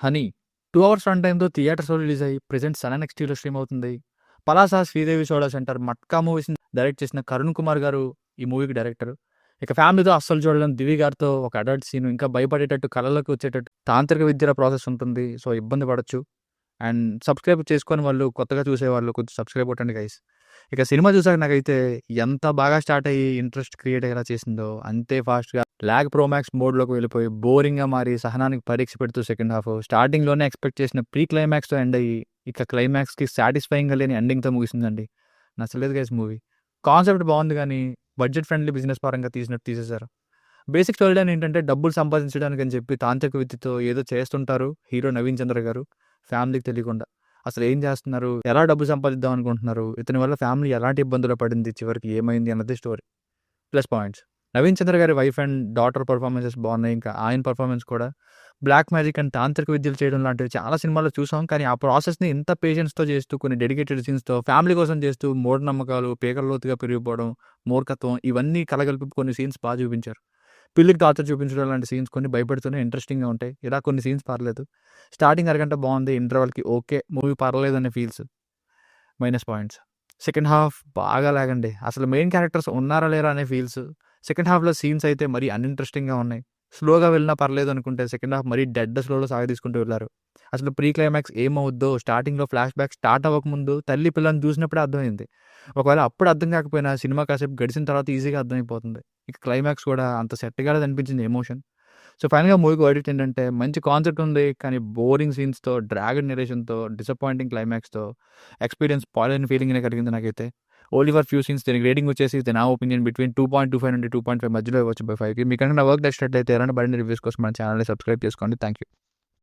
'Honey' 2 hours run టైమ్‌తో థియేటర్స్‌లో release అయ్యి present Sun NXT టీవీలో స్ట్రీమ్ అవుతుంది. పలాస శ్రీదేవి సోడా సెంటర్ మట్కా మూవీస్‌ని డైరెక్ట్ చేసిన కరుణ్ కుమార్ గారు ఈ మూవీకి డైరెక్టర్. ఇక ఫ్యామిలీతో అస్సలు చూడలేం 'దివి' గారితో ఒక అడల్ట్ సీన్, ఇంకా భయపడేటట్టు కళ్ళలోకి వచ్చేటట్టు తాంత్రిక విద్యల ప్రాసెస్ ఉంటుంది. సో, ఇబ్బంది పడొచ్చు. అండ్ సబ్స్క్రైబ్ చేసుకోని వాళ్ళు, కొత్తగా చూసేవాళ్ళు కొంచెం సబ్స్క్రైబ్ కొట్టండి గైస్. ఇక సినిమా చూసాక నాకైతే ఎంత బాగా స్టార్ట్ అయ్యి ఇంట్రెస్ట్ క్రియేట్ అయ్యేలా చేసిందో అంతే ఫాస్ట్‌గా లాగ్ ప్రోమాక్స్ మోడ్‌లోకి వెళ్ళిపోయి బోరింగ్‌గా మారి సహనానికి పరీక్ష పెడుతూ సెకండ్ హాఫ్ స్టార్టింగ్‌లోనే ఎక్స్‌పెక్ట్ చేసిన ప్రీ క్లైమాక్స్‌తో ఎండ్ అయ్యి ఇక క్లైమాక్స్‌కి సాటిస్ఫైయింగ్‌గా లేని ఎండింగ్‌తో ముగిసిందండి. నచ్చలేదు గైస్ మూవీ. కాన్సెప్ట్ బాగుంది గానీ బడ్జెట్ ఫ్రెండ్లీ బిజినెస్ పరంగా తీసినట్టు తీసేశారు. బేసిక్ స్టోరీ లైన్ ఏంటంటే డబ్బులు సంపాదించడానికి అని చెప్పి తాంత్రిక విద్యతో ఏదో చేస్తుంటారు హీరో నవీన్ చంద్ర గారు ఫ్యామిలీకి తెలియకుండా. అసలు ఏం చేస్తున్నారు? ఎలా డబ్బు సంపాదిద్దాం అనుకుంటున్నారు? ఇతని వల్ల ఫ్యామిలీ ఎలాంటి ఇబ్బందులు పడింది? చివరికి ఏమైంది అన్నది story. Plus points. Naveen Chandra గారి వైఫ్ అండ్ డాటర్ పర్ఫార్మెన్సెస్ బాగున్నాయి. ఇంకా ఆయన పర్ఫార్మెన్స్ కూడా బ్లాక్ మ్యాజిక్ అండ్ తాంత్రిక విద్యలు చేయడం లాంటివి చాలా సినిమాల్లో చూసాం. కానీ ఆ ప్రాసెస్‌ని ఇంత పేషెన్స్‌తో చేస్తూ కొన్ని డెడికేటెడ్ సీన్స్‌తో ఫ్యామిలీ కోసం చేస్తూ మూఢనమ్మకాలు, పీకల లోతుగా పెరిగిపోవడం, మూర్ఖత్వం ఇవన్నీ కలగలిపి కొన్ని సీన్స్ బాగా చూపించారు. పిల్లికి టార్చర్ చూపించడం లాంటి సీన్స్ కొన్ని భయపెడుతూనే ఇంట్రెస్టింగ్‌గా ఉంటాయి. ఇలా కొన్ని సీన్స్ పర్లేదు. స్టార్టింగ్ అరగంట బాగుంది. ఇంటర్వల్‌కి ఓకే. మూవీ పర్లేదనే feels. Minus points. Second half బాగా లాగండి. అసలు మెయిన్ క్యారెక్టర్స్ ఉన్నారా లేరా అనే ఫీల్స్. సెకండ్ హాఫ్‌లో సీన్స్ అయితే మరీ అన్‌ఇంట్రెస్టింగ్‌గా ఉన్నాయి. స్లోగా వెళ్ళినా పర్లేదు అనుకుంటే సెకండ్ హాఫ్ మరీ డెడ్ స్లోలో సాగదీసుకుంటూ వెళ్లారు. అసలు ప్రీ క్లైమాక్స్ ఏమవుద్దో స్టార్టింగ్‌లో ఫ్లాష్ బ్యాక్ స్టార్ట్ అవ్వకముందు తల్లి పిల్లని చూసినప్పుడే అర్థమైంది. ఒకవేళ అప్పుడు అర్థం కాకపోయినా సినిమా కాసేపు గడిచిన తర్వాత ఈజీగా అర్థమైపోతుంది. ఇక క్లైమాక్స్ కూడా అంత సెట్ కాలేదనిపించింది ఎమోషన్. సో, ఫైనల్‌గా మూవీకి వర్డిక్ట్ ఏంటంటే మంచి కాన్సెప్ట్ ఉంది. కానీ బోరింగ్ సీన్స్‌తో, డ్రాగన్ నరేషన్‌తో, డిసప్పాయింటింగ్ క్లైమాక్స్‌తో ఎక్స్‌పీరియన్స్ స్పాయిల్ ఫీలింగ్‌నే కలిగింది నాకైతే. ఓన్లీ ఫర్ ఫ్యూ సీన్స్ దీనికి రేటింగ్ వచ్చేసి నా ఒపీనియన్ బిట్వీన్ 2.25 నుండి 2.5 మధ్యలో ఇవ్వచ్చు బై 5కి. మీకనుక నా వర్క్ నచ్చినట్లయితే ఎలాంటి మరిన్ని రివ్యూస్ కోసం మన ఛానల్‌ని సబ్స్క్రైబ్ చేసుకోండి. Thank you.